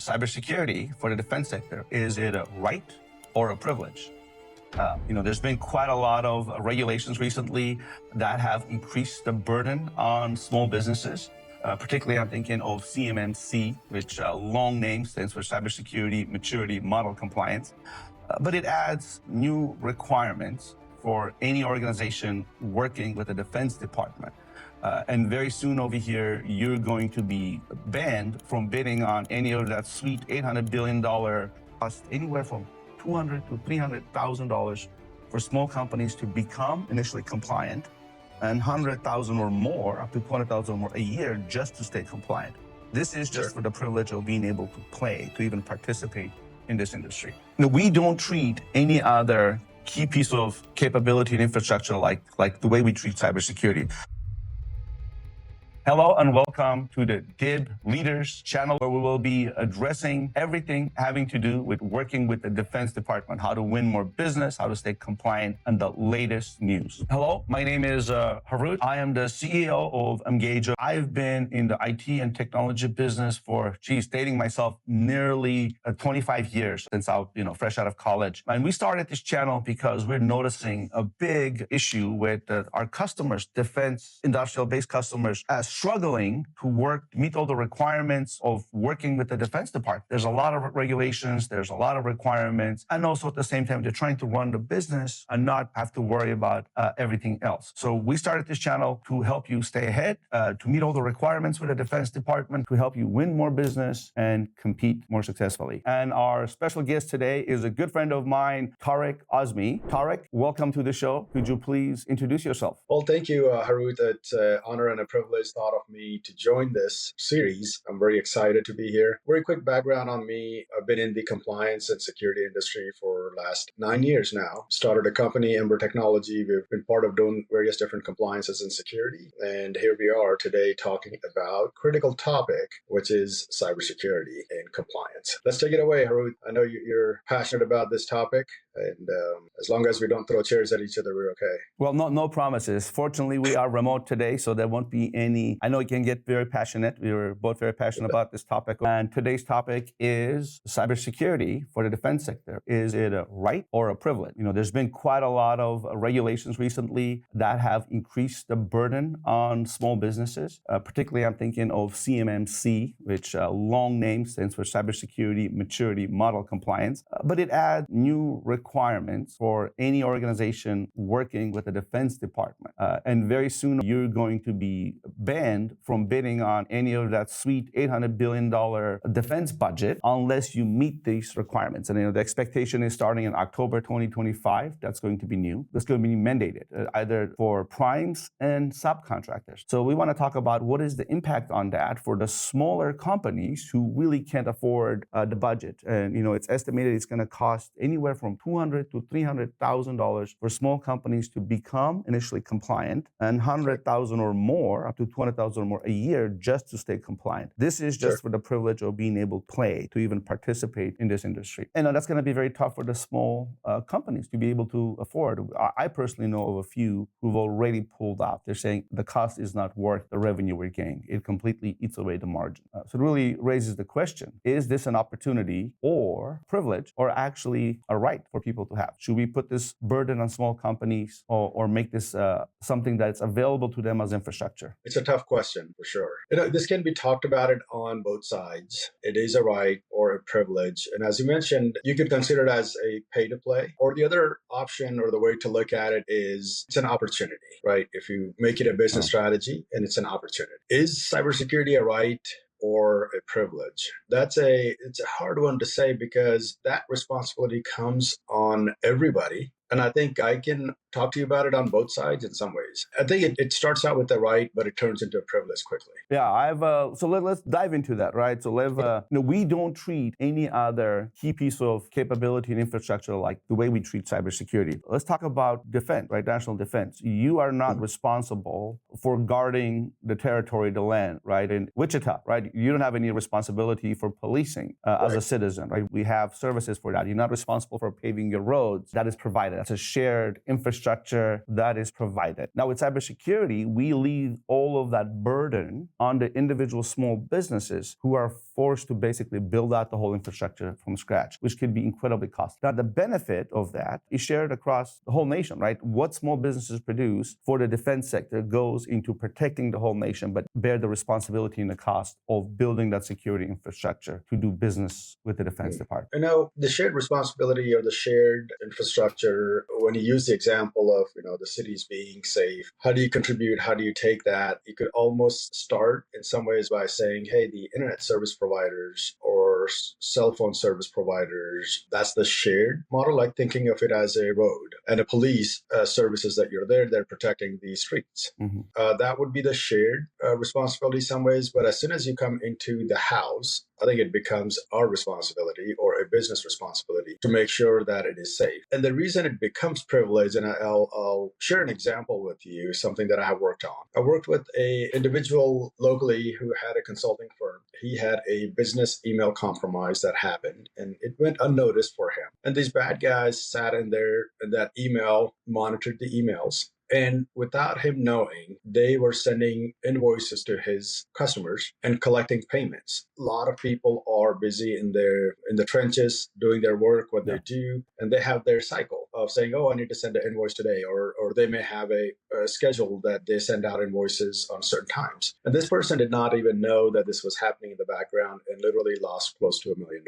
cybersecurity for the defense sector, is it a right or a privilege? There's been quite a lot of regulations recently that have increased the burden on small businesses. Particularly, I'm thinking of CMMC, which long name stands for Cybersecurity Maturity Model Compliance. But it adds new requirements for any organization working with the Defense Department. And very soon over here, you're going to be banned from bidding on any of that sweet $800 billion cost, anywhere from $200,000 to $300,000 for small companies to become initially compliant, and $100,000 or more, up to $200,000 or more a year just to stay compliant. This is just for the privilege of being able to play, to even participate in this industry. We don't treat any other key piece of capability and infrastructure like the way we treat cybersecurity. Hello and welcome to the DIB Leaders channel, where we will be addressing everything having to do with working with the Defense Department, how to win more business, how to stay compliant, and the latest news. Hello, my name is Harut. I am the CEO of Emgage. I've been in the IT and technology business for, dating myself, nearly 25 years since I was, fresh out of college. And we started this channel because we're noticing a big issue with our customers, defense industrial-based customers, struggling to meet all the requirements of working with the Defense Department. There's a lot of regulations, there's a lot of requirements, and also at the same time, they're trying to run the business and not have to worry about everything else. So we started this channel to help you stay ahead, to meet all the requirements with the Defense Department, to help you win more business and compete more successfully. And our special guest today is a good friend of mine, Tariq Azmi. Tariq, welcome to the show. Could you please introduce yourself? Well, thank you, Harut. It's an honor and a privilege thought of me to join this series. I'm very excited to be here. Very quick background on me. I've been in the compliance and security industry for the last 9 years now. Started a company, Ember Technology. We've been part of doing various different compliances and security. And here we are today talking about critical topic, which is cybersecurity and compliance. Let's take it away, Harut. I know you're passionate about this topic. And as long as we don't throw chairs at each other, we're okay. Well, no promises. Fortunately, we are remote today, so there won't be any. I know it can get very passionate. We were both very passionate about this topic. And today's topic is cybersecurity for the defense sector. Is it a right or a privilege? There's been quite a lot of regulations recently that have increased the burden on small businesses. Particularly, I'm thinking of CMMC, which long name stands for Cybersecurity Maturity Model Compliance. But it adds new requirements for any organization working with the Defense Department. And very soon, you're going to be banned from bidding on any of that sweet $800 billion defense budget unless you meet these requirements. And the expectation is starting in October 2025. That's going to be new. That's going to be mandated, either for primes and subcontractors. So we want to talk about what is the impact on that for the smaller companies who really can't afford the budget. And it's estimated it's going to cost anywhere from $200,000 to $300,000 for small companies to become initially compliant, and $100,000 or more, up to $200,000 or more a year just to stay compliant. This is just for the privilege of being able to play, to even participate in this industry. And that's going to be very tough for the small companies to be able to afford. I personally know of a few who've already pulled out. They're saying the cost is not worth the revenue we're getting. It completely eats away the margin. So it really raises the question, is this an opportunity or privilege, or actually a right for people to have? Should we put this burden on small companies or make this something that's available to them as infrastructure? It's a tough question for sure. This can be talked about it on both sides. It is a right or a privilege. And as you mentioned, you could consider it as a pay to play, or the other option or the way to look at it is it's an opportunity, right? If you make it a business strategy and it's an opportunity. Is cybersecurity a right or a privilege? It's a hard one to say because that responsibility comes on everybody. And I think I can talk to you about it on both sides in some ways. I think it starts out with the right, but it turns into a privilege quickly. Yeah, so let's dive into that, right? So we don't treat any other key piece of capability and infrastructure like the way we treat cybersecurity. Let's talk about defense, right? National defense. You are not responsible for guarding the territory, the land, right? In Wichita, right? You don't have any responsibility for policing as a citizen, right? We have services for that. You're not responsible for paving your roads. That is provided. That's a shared infrastructure infrastructure that is provided. Now, with cybersecurity, we leave all of that burden on the individual small businesses who are forced to basically build out the whole infrastructure from scratch, which could be incredibly costly. Now, the benefit of that is shared across the whole nation, right? What small businesses produce for the defense sector goes into protecting the whole nation, but bear the responsibility and the cost of building that security infrastructure to do business with the Defense Department. You know, the shared responsibility or the shared infrastructure, when you use the example of, the cities being safe, how do you contribute? How do you take that? You could almost start in some ways by saying, hey, the internet service providers or cell phone service providers, that's the shared model, like thinking of it as a road, and the police services that you're there, they're protecting the streets. That would be the shared responsibility some ways. But as soon as you come into the house, I think it becomes our responsibility or a business responsibility to make sure that it is safe. And the reason it becomes privileged, and I'll share an example with you, something that I have worked on. I worked with an individual locally who had a consulting firm. He had a business email compromise that happened, and it went unnoticed for him. And these bad guys sat in there, and that email monitored the emails. And without him knowing, they were sending invoices to his customers and collecting payments. A lot of people are busy in the trenches doing their work, what they do, and they have their cycle of saying, oh, I need to send an invoice today, or they may have a schedule that they send out invoices on certain times. And this person did not even know that this was happening in the background and literally lost close to $1 million.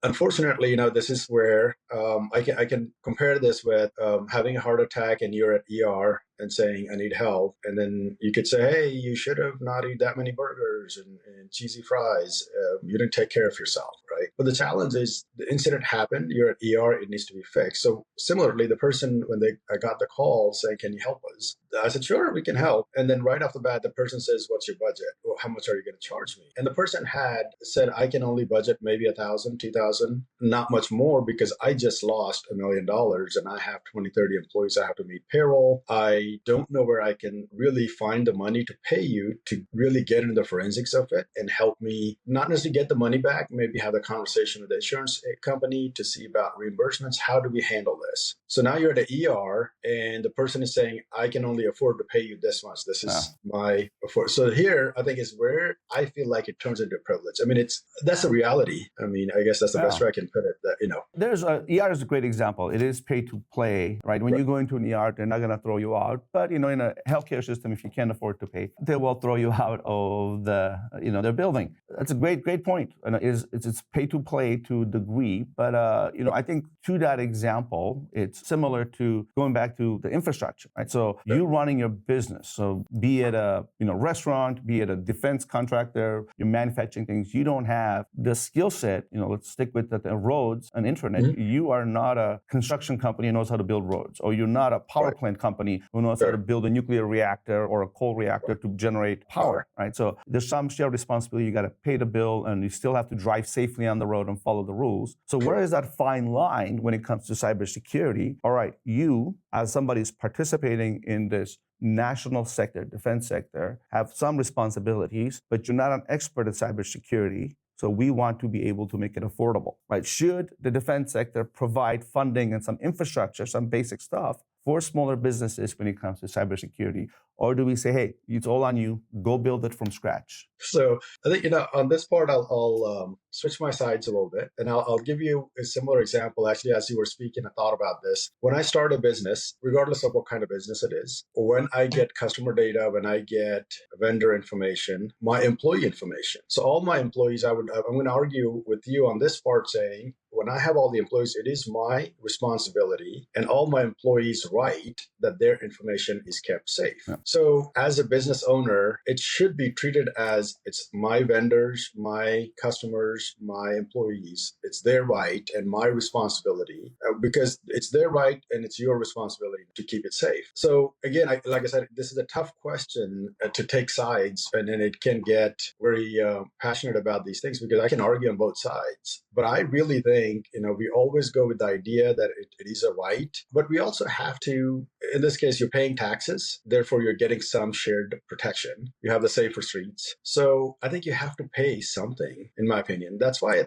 Unfortunately, this is where I can compare this with having a heart attack and you're at ER and saying, I need help. And then you could say, hey, you should have not eaten that many burgers and cheesy fries. You didn't take care of yourself, right? But the challenge is the incident happened, you're at ER, it needs to be fixed. So similarly, the person, when I got the call saying, can you help us? I said, sure, we can help. And then right off the bat, the person says, what's your budget? Well, how much are you going to charge me? And the person had said, I can only budget maybe $1,000, $2,000, not much more, because I just lost $1 million and I have 20, 30 employees. I have to meet payroll. I don't know where I can really find the money to pay you to really get into the forensics of it and help me not necessarily get the money back, maybe have the conversation with the insurance company to see about reimbursements. How do we handle this? So now you're at the ER and the person is saying, I can only afford to pay you this much. This is my afford. So here, I think is where I feel like it turns into a privilege. I mean, that's a reality. I mean, I guess that's the best way I can put it. That, ER is a great example. It is pay to play, right? When you go into an ER, they're not going to throw you out. But, in a healthcare system, if you can't afford to pay, they will throw you out of their building. That's a great point. And it's pay to play to a degree. But, I think to that example, it's similar to going back to the infrastructure, right? So you running your business. So be it a, restaurant, be it a defense contractor, you're manufacturing things, you don't have the skill set, let's stick with the roads and internet. Mm-hmm. You are not a construction company who knows how to build roads, or you're not a power plant company who knows how to build a nuclear reactor or a coal reactor to generate power, right? So there's some shared responsibility. You got to pay the bill and you still have to drive safely on the road and follow the rules. So where is that fine line when it comes to cybersecurity? All right, you, as somebody who's participating in this national sector, defense sector, have some responsibilities, but you're not an expert at cybersecurity. So we want to be able to make it affordable, right? Should the defense sector provide funding and some infrastructure, some basic stuff for smaller businesses when it comes to cybersecurity? Or do we say, hey, it's all on you, go build it from scratch? So I think, on this part, I'll switch my sides a little bit, and I'll give you a similar example. Actually, as you were speaking, I thought about this. When I start a business, regardless of what kind of business it is, when I get customer data, when I get vendor information, my employee information. So all my employees, I'm going to argue with you on this part saying, when I have all the employees, it is my responsibility and all my employees' right that their information is kept safe. Yeah. So as a business owner, it should be treated as it's my vendors, my customers, my employees. It's their right and my responsibility because it's their right and it's your responsibility to keep it safe. So again, like I said, this is a tough question to take sides, and then it can get very passionate about these things because I can argue on both sides. But I really think, we always go with the idea that it is a right, but we also have to, in this case, you're paying taxes, therefore you're getting some shared protection. You have the safer streets. So I think you have to pay something, in my opinion. That's why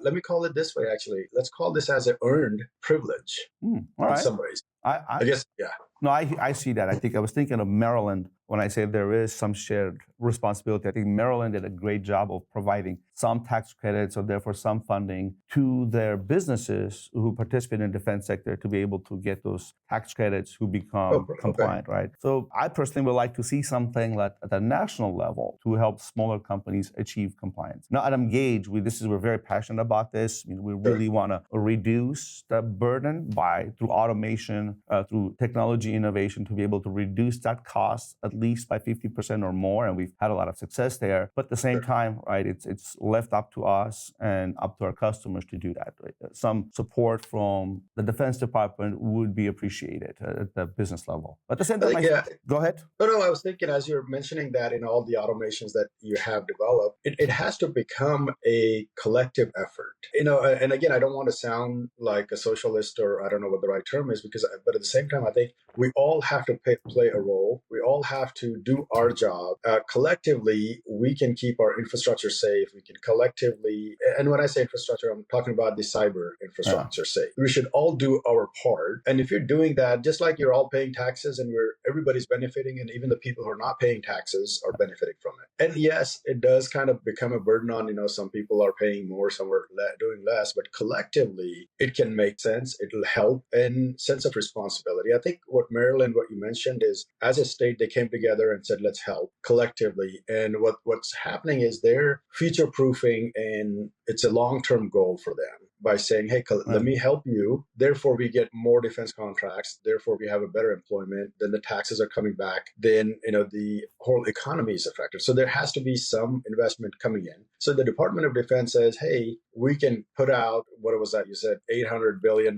let me call it this way, actually. Let's call this as an earned privilege in some ways. I guess, yeah. No, I see that. I think I was thinking of Maryland when I say there is some shared responsibility. I think Maryland did a great job of providing some tax credits or therefore some funding to their businesses who participate in the defense sector to be able to get those tax credits who become compliant, right? So I personally would like to see something at the national level to help smaller companies achieve compliance. Now at Emgage, we're very passionate about this. We really want to reduce the burden through automation, through technology innovation to be able to reduce that cost at least by 50% or more, and we've had a lot of success there. But at the same time, right, it's left up to us and up to our customers to do that. Right? Some support from the Defense Department would be appreciated at the business level. But at the same time, go ahead. No, I was thinking as you're mentioning that in all the automations that you have developed, it has to become a collective effort. And again, I don't want to sound like a socialist, or I don't know what the right term is, but at the same time, I think we all have to play a role. We all have to do our job. Collectively, we can keep our infrastructure safe. We can collectively, and when I say infrastructure, I'm talking about the cyber infrastructure safe. We should all do our part. And if you're doing that, just like you're all paying taxes and everybody's benefiting, and even the people who are not paying taxes are benefiting from it. And yes, it does kind of become a burden on, some people are paying more, some are doing less, but collectively, it can make sense. It'll help and sense of responsibility. I think what Maryland, what you mentioned is, as a state, they came together and said, let's help collectively. And what's happening is they're future-proofing, and it's a long-term goal for them by saying, hey, let me help you. Therefore, we get more defense contracts. Therefore, we have a better employment. Then the taxes are coming back. Then, the whole economy is affected. So there has to be some investment coming in. So the Department of Defense says, hey, we can put out, what was that? You said $800 billion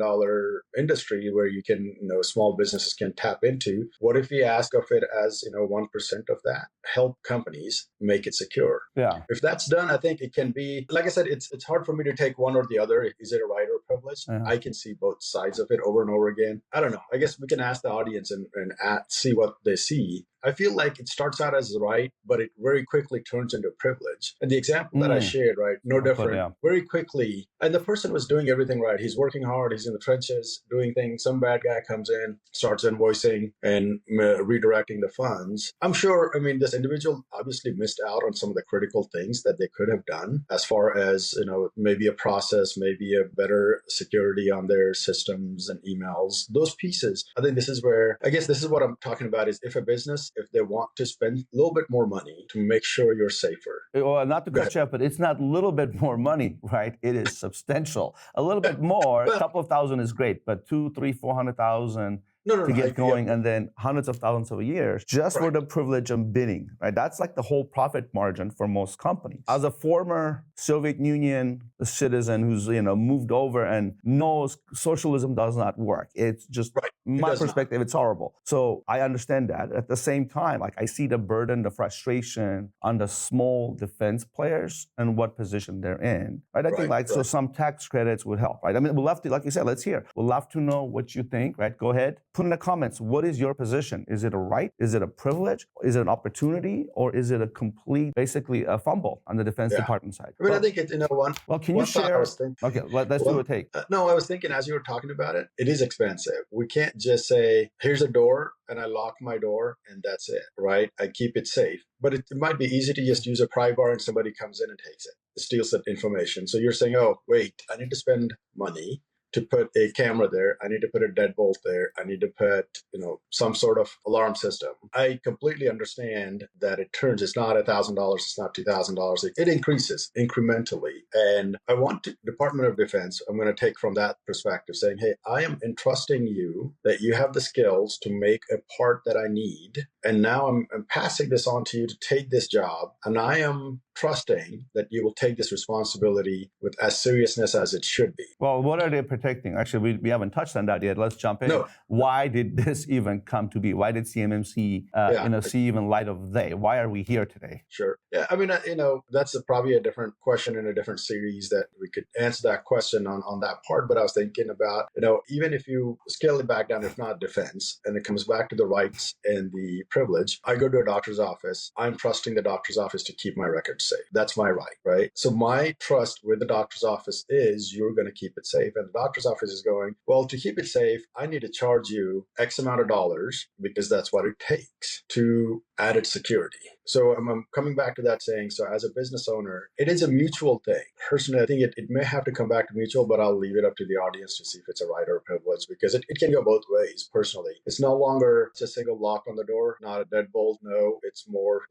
industry where you can, small businesses can tap into. What if we ask of it as, 1% of that? Help companies make it secure. Yeah. If that's done, I think it can be, like I said, it's hard for me to take one or the other. Is it a right or a privilege? Yeah. I can see both sides of it over and over again. I don't know. I guess we can ask the audience and see what they see. I feel like it starts out as right, but it very quickly turns into privilege. And the example that I shared, right, no different, very quickly, and the person was doing everything right. He's working hard. He's in the trenches doing things. Some bad guy comes in, starts invoicing and redirecting the funds. I'm sure, this individual obviously missed out on some of the critical things that they could have done as far as, maybe a process, maybe a better security on their systems and emails, those pieces. I think this is where, I guess this is what I'm talking about is if a business, if they want to spend a little bit more money to make sure you're safer. Well, not to cut you up, but it's not a little bit more money, right? It is substantial. A little bit more, a couple of thousand is great, but 200,000, 300,000, 400,000 to get going, and then hundreds of thousands of years just for the privilege of bidding, right? That's like the whole profit margin for most companies. As a former Soviet Union citizen who's moved over and knows socialism does not work, it's just my perspective. It's horrible. So I understand that. At the same time, I see the burden, the frustration on the small defense players and what position they're in, right? I think so some tax credits would help, right? We'd love to, like you said, let's hear. We'd love to know what you think, right? Go ahead. Put in the comments, what is your position? Is it a right? Is it a privilege? Is it an opportunity? Or is it a complete, basically a fumble on the Defense Department side? I think it's, one. Well, can you share? Okay, let's do a take. No, I was thinking as you were talking about it, it is expensive. We can't just say, here's a door and I lock my door and that's it, right? I keep it safe. But it might be easy to just use a pry bar and somebody comes in and takes it, steals that information. So you're saying, oh, wait, I need to spend money to put a camera there. I need to put a deadbolt there. I need to put, some sort of alarm system. I completely understand that it's not $1,000. It's not $2,000. It increases incrementally. And I want Department of Defense, I'm going to take from that perspective saying, hey, I am entrusting you that you have the skills to make a part that I need. And now I'm passing this on to you to take this job. And I am trusting that you will take this responsibility with as seriousness as it should be. Well, what are they protecting? Actually, we haven't touched on that yet. Let's jump in. No. Why did this even come to be? Why did CMMC see even light of day? Why are we here today? Sure. Yeah, that's probably a different question in a different series that we could answer that question on that part. But I was thinking about, even if you scale it back down, if not defense, and it comes back to the rights and the privilege. I go to a doctor's office. I'm trusting the doctor's office to keep my records safe. That's my right, right? So my trust with the doctor's office is you're going to keep it safe. And the doctor's office is going, well, to keep it safe, I need to charge you X amount of dollars because that's what it takes to added security. So I'm coming back to that saying, so as a business owner, it is a mutual thing. Personally, I think it may have to come back to mutual, but I'll leave it up to the audience to see if it's a right or a privilege, because it can go both ways personally. It's no longer just a single lock on the door, not a deadbolt. No, it's more.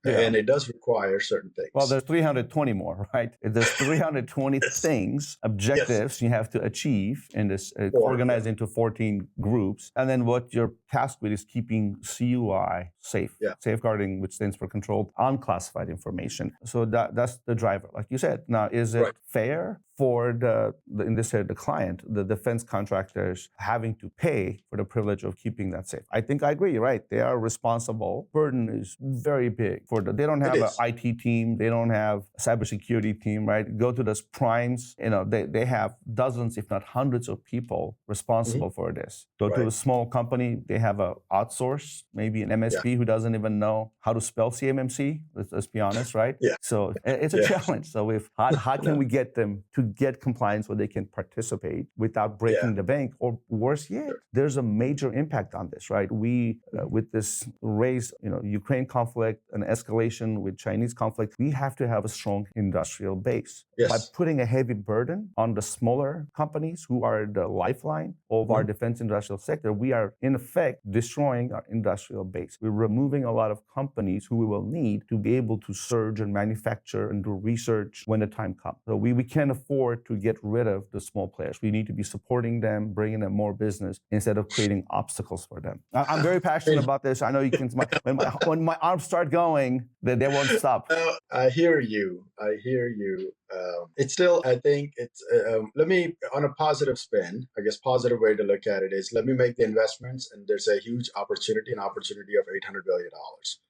Yeah. And it does require certain things. Well, there's 320 more, right? There's 320 things, objectives you have to achieve in this, organized into 14 groups. And then what you're tasked with is keeping CUI safe, safeguarding, which stands for controlled unclassified information. So that's the driver, like you said. Now, is it fair for in this case, the client, the defense contractors, having to pay for the privilege of keeping that safe? I think I agree, right? They are responsible. Burden is very big they don't have an IT team. They don't have a cybersecurity team, right? Go to those primes, they have dozens, if not hundreds of people responsible for this. Go to a small company, they have a outsource, maybe an MSP who doesn't even know how to spell CMMC. Let's be honest, right? So it's a challenge. So how can we get them to get compliance where they can participate without breaking the bank? Or worse yet, there's a major impact on this, right? We, with this race, Ukraine conflict, an escalation with Chinese conflict, we have to have a strong industrial base. By putting a heavy burden on the smaller companies who are the lifeline of our defense industrial sector, we are in effect destroying our industrial base. We're removing a lot of companies who we will need to be able to surge and manufacture and do research when the time comes. So we can't afford to get rid of the small players. We need to be supporting them, bringing them more business instead of creating obstacles for them. I'm very passionate about this. I know you can. When my arms start going, they won't stop. I hear you. It's still, I think it's, let me, on a positive spin, I guess positive way to look at it is, let me make the investments and there's a huge opportunity of $800 billion.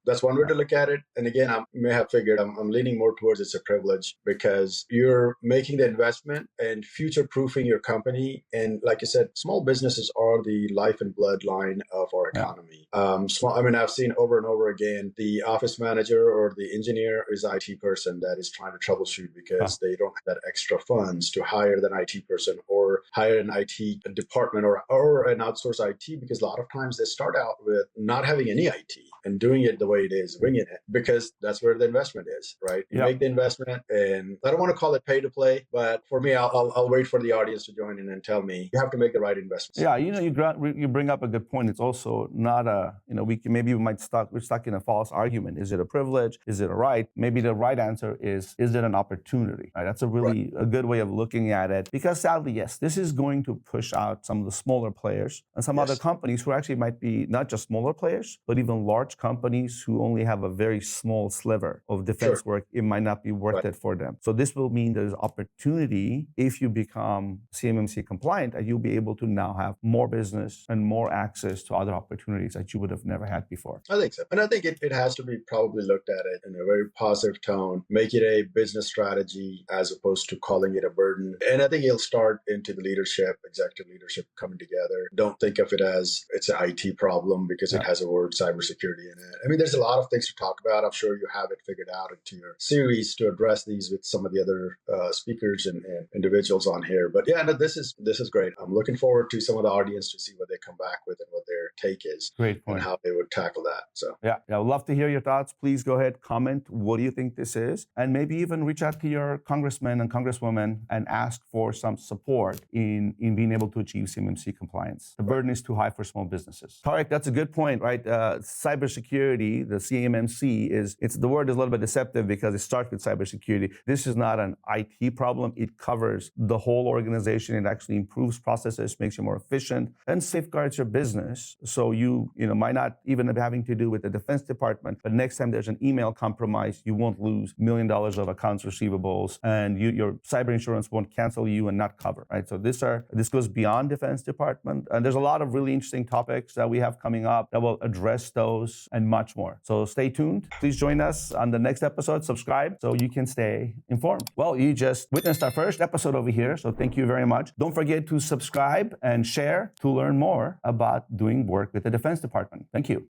That's one way to look at it. And again, I may have figured I'm leaning more towards it's a privilege because you're making the investment and future-proofing your company. And like I said, small businesses are the life and bloodline of our economy. I've seen over and over again, the office manager or the engineer is an IT person that is trying to troubleshoot because they don't have that extra funds to hire an IT person or hire an IT department or an outsourced IT, because a lot of times they start out with not having any IT and doing it the way it is, winging it, because that's where the investment is, right? You make the investment, and I don't want to call it pay to play, but for me, I'll wait for the audience to join in and tell me you have to make the right investment. Yeah, you bring up a good point. It's also not we're stuck in a false argument. Is it a privilege? Is it a right? Maybe the right answer is it an opportunity? Right? That's a really a good way of looking at it, because sadly, yes, this is going to push out some of the smaller players and some other companies who actually might be not just smaller players, but even large companies who only have a very small sliver of defense work. It might not be worth it for them. So this will mean there's opportunity if you become CMMC compliant, and you'll be able to now have more business and more access to other opportunities that you would have never had before. I think so. And I think it has to be probably looked at it in a very positive tone, make it a business strategy as opposed to calling it a burden. And I think it'll start into the leadership, executive leadership coming together. Don't think of it as it's an IT problem because it has a word cybersecurity in it. I mean, there's a lot of things to talk about. I'm sure you have it figured out into your series to address these with some of the other speakers and individuals on here. But yeah, no, this is great. I'm looking forward to some of the audience to see what they come back with and what their take is. Great point. And how they would tackle that. So yeah, I'd love to hear your thoughts. Please go ahead, comment. What do you think this is? And maybe even reach out to your congressman and congresswoman and ask for some support in being able to achieve CMMC compliance. The burden is too high for small businesses. Tariq, that's a good point, right? Cybersecurity, the CMMC, the word is a little bit deceptive because it starts with cybersecurity. This is not an IT problem. It covers the whole organization. It actually improves processes, makes you more efficient, and safeguards your business. So you might not even be having to do with the Defense Department, but next time there's an email compromise, you won't lose $1 million of accounts receivables, and your cyber insurance won't cancel you and not cover, right? So this goes beyond Defense Department, and there's a lot of really interesting topics that we have coming up that will address those and much more. So stay tuned. Please join us on the next episode. Subscribe so you can stay informed. Well, you just witnessed our first episode over here, so thank you very much. Don't forget to subscribe and share to learn more about doing work with the Defense Department. Thank you.